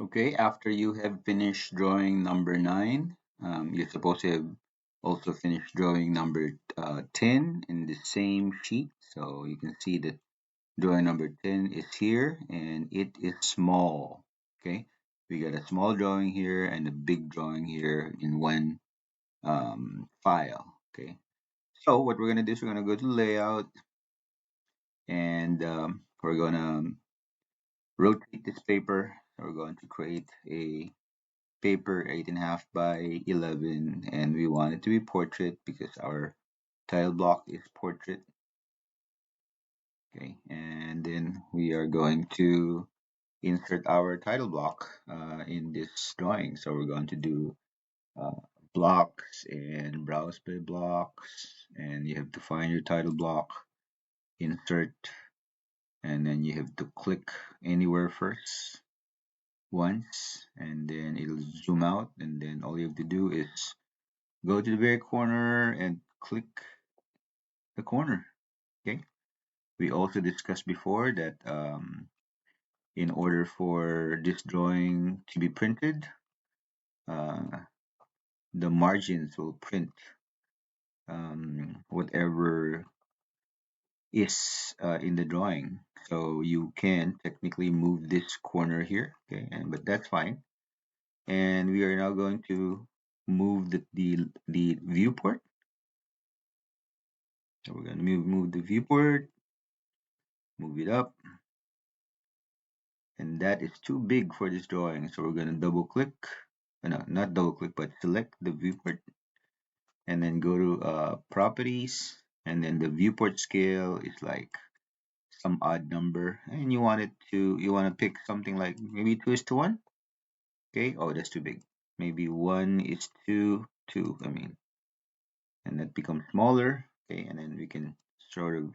Okay, after you have finished drawing number 9, you're supposed to have also finished drawing number 10 in the same sheet. So you can see that drawing number 10 is here and it is small. Okay, we got a small drawing here and a big drawing here in one file. Okay, so what we're going to do is we're going to go to layout and we're going to rotate this paper. So we're going to create a paper 8.5 by 11 and we want it to be portrait because our tile block is portrait. Okay, and then we are going to insert our title block in this drawing. So we're going to do uh, blocks and browse by blocks, and you have to find your title block, insert, and then you have to click anywhere first once, and then it'll zoom out, and then all you have to do is go to the very corner and click the corner. Okay. We also discussed before that in order for this drawing to be printed, uh, the margins will print whatever is in the drawing. So you can technically move this corner here, okay, but that's fine. And we are now going to move the viewport. So we're going to move the viewport, move it up, and that is too big for this drawing. So we're going to double click, no, not double click, but select the viewport and then go to properties, and then the viewport scale is like some odd number, and you want to pick something like maybe 2:1. Okay, oh, that's too big. Maybe 1:2, I mean, and that becomes smaller. Okay, and then we can sort of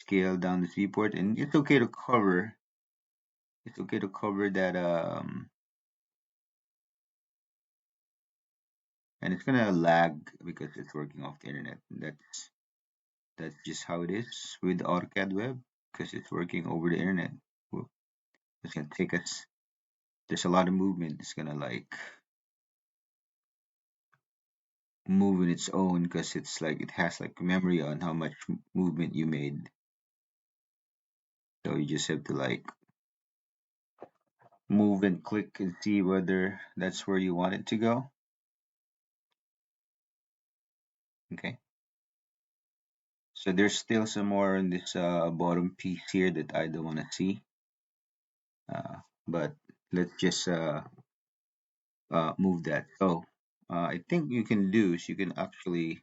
scale down this viewport, and it's okay to cover that and it's gonna lag because it's working off the internet. That's just how it is with AutoCAD Web because it's working over the internet. Well, it's gonna take us. There's a lot of movement. It's gonna like move in its own because it's like it has like memory on how much movement you made. So you just have to like move and click and see whether that's where you want it to go. Okay. So there's still some more in this bottom piece here that I don't want to see. But let's just move that. So I think you can do is you can actually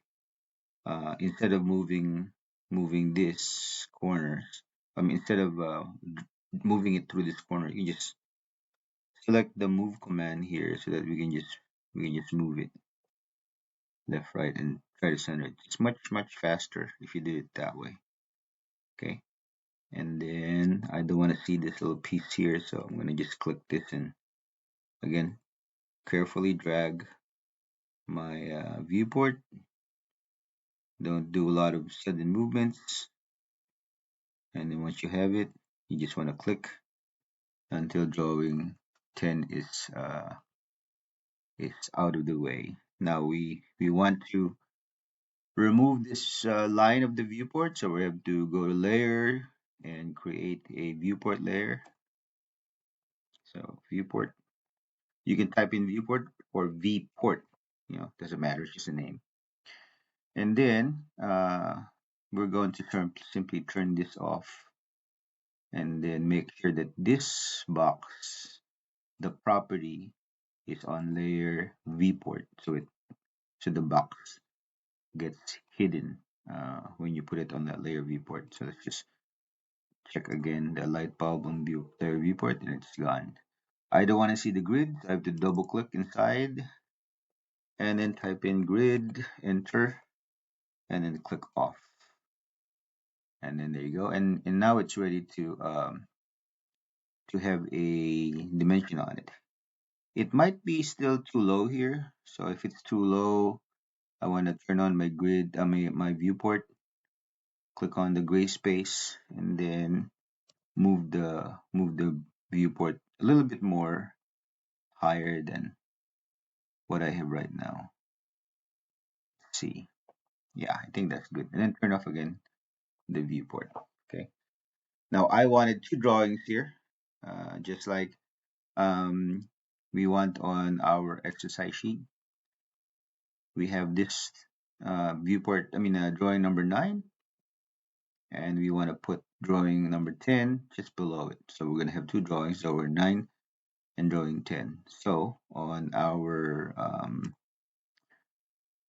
instead of moving this corners, instead of moving it through this corner, you just select the move command here so that we can just move it left, right, and try to center it. It's much faster if you do it that way. Okay, and then I don't want to see this little piece here, so I'm gonna just click this and again carefully drag my viewport. Don't do a lot of sudden movements, and then once you have it, you just want to click until drawing 10 is out of the way. Now we want to remove this line of the viewport, so we have to go to layer and create a viewport layer. So viewport, you can type in viewport or vport, doesn't matter, it's just a name. And then we're going to simply turn this off and then make sure that this box, the property, is on layer viewport, so the box gets hidden when you put it on that layer viewport. So let's just check again the light bulb on layer viewport, and it's gone. I don't want to see the grid, so I have to double click inside and then type in grid, enter, and then click off. And then there you go. And now it's ready to have a dimension on it. It might be still too low here. So if it's too low, I want to turn on my grid, my viewport, click on the gray space, and then move the viewport a little bit more higher than what I have right now. Let's see. Yeah, I think that's good. And then turn off again the viewport. Okay. Now I wanted two drawings here, just like um, we want on our exercise sheet. We have this drawing number 9, and we want to put drawing number 10 just below it. So we're going to have two drawings, drawing 9 and drawing 10. So on our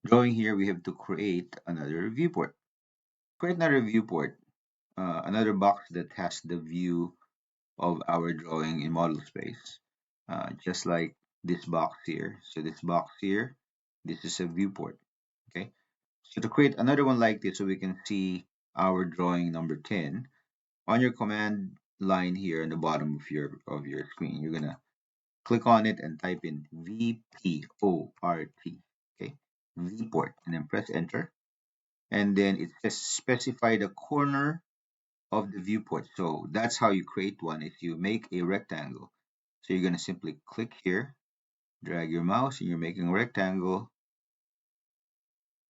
drawing here, we have to create another viewport. Create another viewport, another box that has the view of our drawing in model space, just like this box here. So this box here, this is a viewport. Okay. So to create another one like this, so we can see our drawing number 10, on your command line here in the bottom of your screen, you're gonna click on it and type in VPORT. Okay, viewport, and then press enter. And then it says specify the corner of the viewport. So that's how you create one. If you make a rectangle, so you're gonna simply click here, drag your mouse, and you're making a rectangle,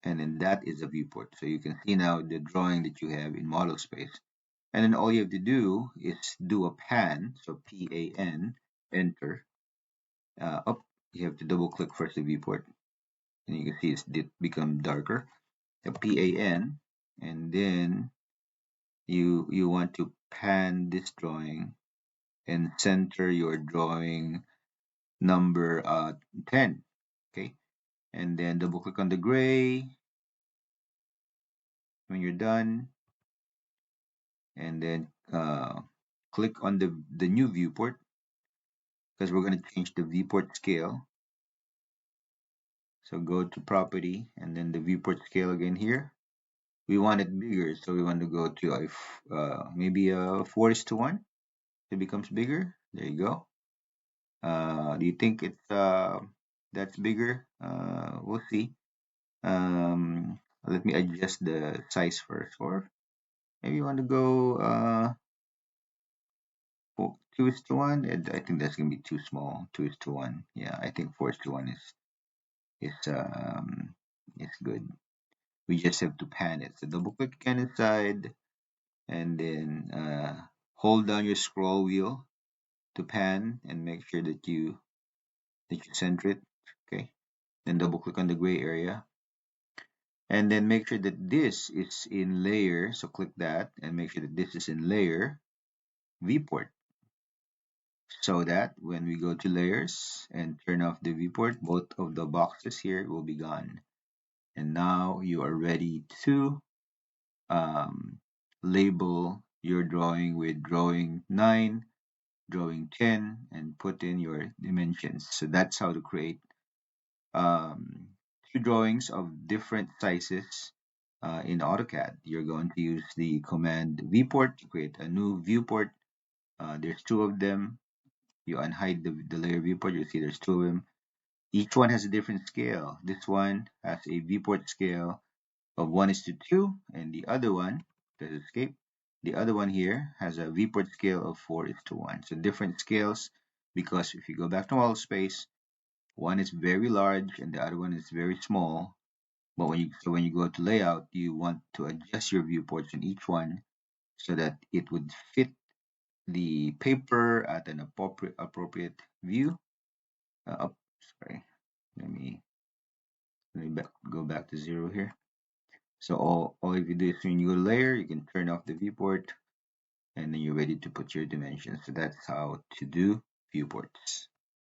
and then that is a viewport. So you can see now the drawing that you have in model space. And then all you have to do is do a pan, so PAN, enter. Up, you have to double click first the viewport, and you can see it become darker. So PAN, and then you want to pan this drawing and center your drawing number 10. Okay, and then double click on the gray when you're done, and then click on the new viewport, because we're going to change the viewport scale. So go to property and then the viewport scale again here. We want it bigger, so we want to go to maybe a 4:1. It becomes bigger. There you go. Do you think it's that's bigger? We'll see. Let me adjust the size first. Or maybe you want to go 2:1. I think that's gonna be too small. 2:1. Yeah, I think 4:1 is good. We just have to pan it. So double click again inside, and then hold down your scroll wheel to pan and make sure that you center it. Okay. Then double click on the gray area, and then make sure that this is in layer. So click that and make sure that this is in layer viewport, so that when we go to layers and turn off the viewport, both of the boxes here will be gone. And now you are ready to um, label your drawing with drawing 9, drawing 10, and put in your dimensions. So that's how to create um, two drawings of different sizes in AutoCAD. You're going to use the command viewport to create a new viewport. There's two of them. You unhide the layer viewport, you see there's two of them. Each one has a different scale. This one has a viewport scale of 1:2, and the other one, does escape, the other one here has a viewport scale of 4:1. So different scales, because if you go back to model space, one is very large and the other one is very small. But when you go to layout, you want to adjust your viewports in each one so that it would fit the paper at an appropriate view. Sorry, let me go back to 0 here. So all you do is when you go to layer, you can turn off the viewport, and then you're ready to put your dimensions. So that's how to do viewports.